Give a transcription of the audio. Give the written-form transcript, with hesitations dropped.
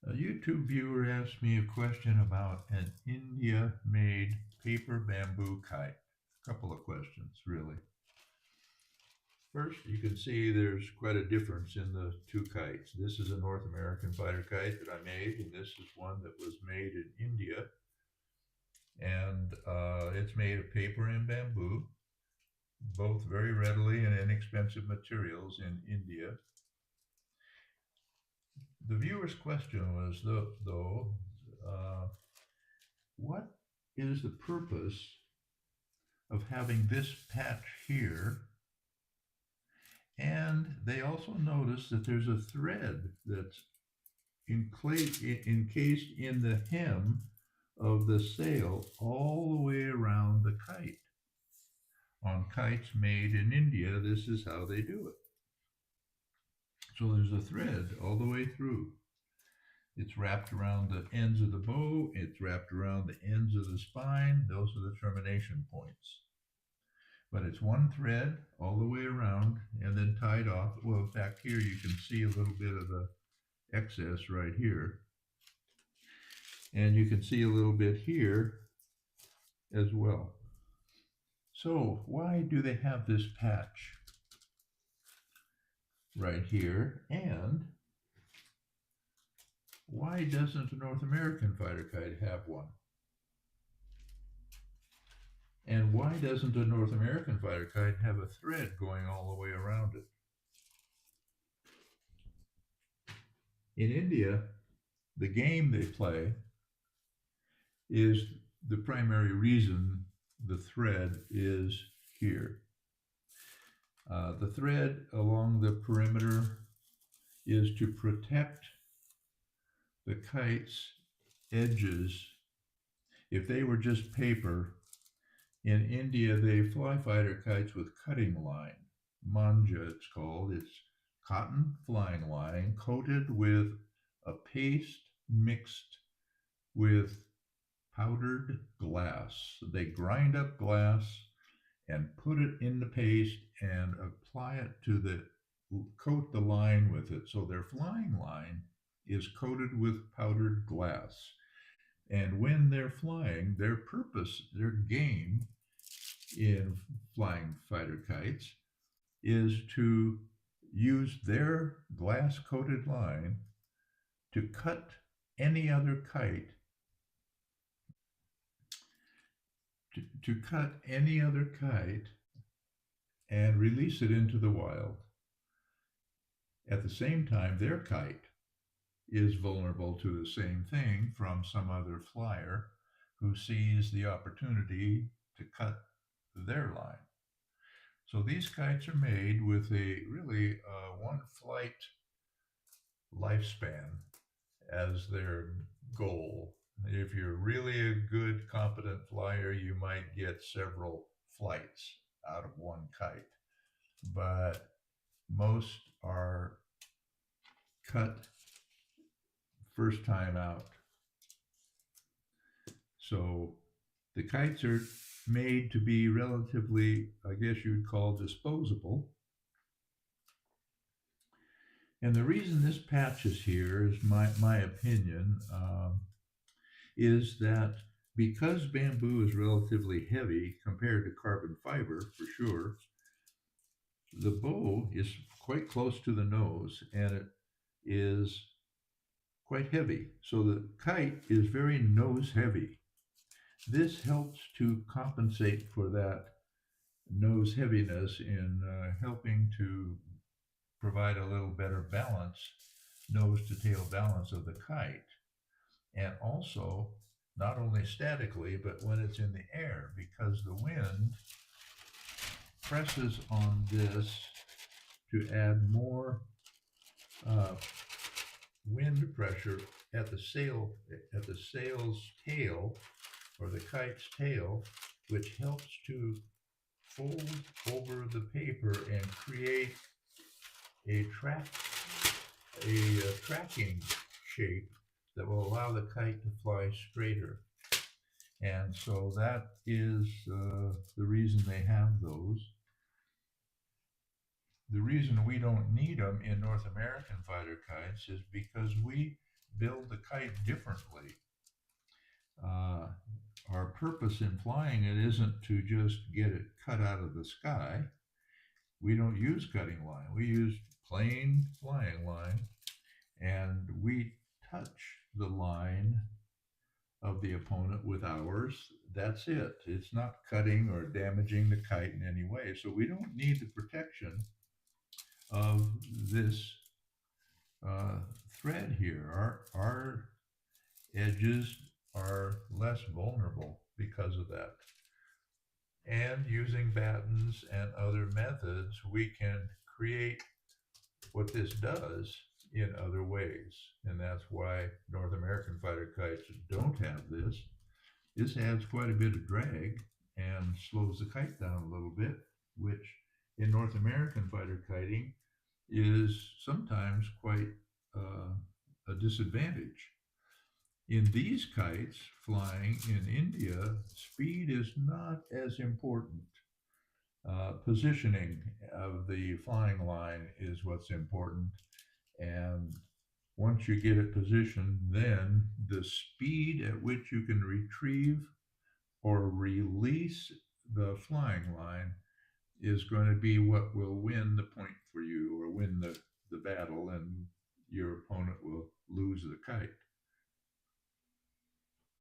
A YouTube viewer asked me a question about an India-made paper bamboo kite. A couple of questions, really. First, you can see there's quite a difference in the two kites. This is a North American fighter kite that I made, and this is one that was made in India. And it's made of paper and bamboo, both very readily and inexpensive materials in India. The viewer's question was, though, uh, what is the purpose of having this patch here? And they also notice that there's a thread that's encased in the hem of the sail all the way around the kite. On kites made in India, this is how they do it. So there's a thread all the way through. It's wrapped around the ends of the bow, it's wrapped around the ends of the spine. Those are the termination points. But it's one thread all the way around and then tied off. Well, in fact, here you can see a little bit of the excess right here. And you can see a little bit here as well. So why do they have this patch right here? And why doesn't a North American fighter kite have one? And why doesn't a North American fighter kite have a thread going all the way around it? In India, the game they play is the primary reason the thread is here. The thread along the perimeter is to protect the kite's edges. If they were just paper, in India they fly fighter kites with cutting line. Manja it's called. It's cotton flying line coated with a paste mixed with powdered glass. They grind up glass and put it in the paste and apply it to coat the line with it. So their flying line is coated with powdered glass. And when they're flying, their purpose, their game in flying fighter kites is to use their glass coated line to cut any other kite to cut any other kite and release it into the wild. At the same time, their kite is vulnerable to the same thing from some other flyer who sees the opportunity to cut their line. So these kites are made with a really one flight lifespan as their goal. If you're really a good, competent flyer, you might get several flights out of one kite. But most are cut first time out. So the kites are made to be relatively, I guess you'd call disposable. And the reason this patch is here is my opinion, is that because bamboo is relatively heavy compared to carbon fiber, for sure, the bow is quite close to the nose and it is quite heavy. So the kite is very nose heavy. This helps to compensate for that nose heaviness in helping to provide a little better balance, nose to tail balance of the kite. And also, not only statically, but when it's in the air, because the wind presses on this to add more wind pressure at the sail's tail, or the kite's tail, which helps to fold over the paper and create a tracking shape that will allow the kite to fly straighter. And so that is the reason they have those. The reason we don't need them in North American fighter kites is because we build the kite differently. Uh, our purpose in flying it isn't to just get it cut out of the sky. We don't use cutting line. We use plain flying line, and we touch the line of the opponent with ours. That's it. It's not cutting or damaging the kite in any way. So we don't need the protection of this uh, thread here. Our edges are less vulnerable because of that. And using battens and other methods, we can create what this does in other ways. And that's why North American fighter kites don't have this. This adds quite a bit of drag and slows the kite down a little bit, which in North American fighter kiting is sometimes quite a disadvantage. In these kites flying in India, speed is not as important. Positioning of the flying line is what's important. And once you get it positioned, then the speed at which you can retrieve or release the flying line is going to be what will win the point for you or win the battle, and your opponent will lose the kite.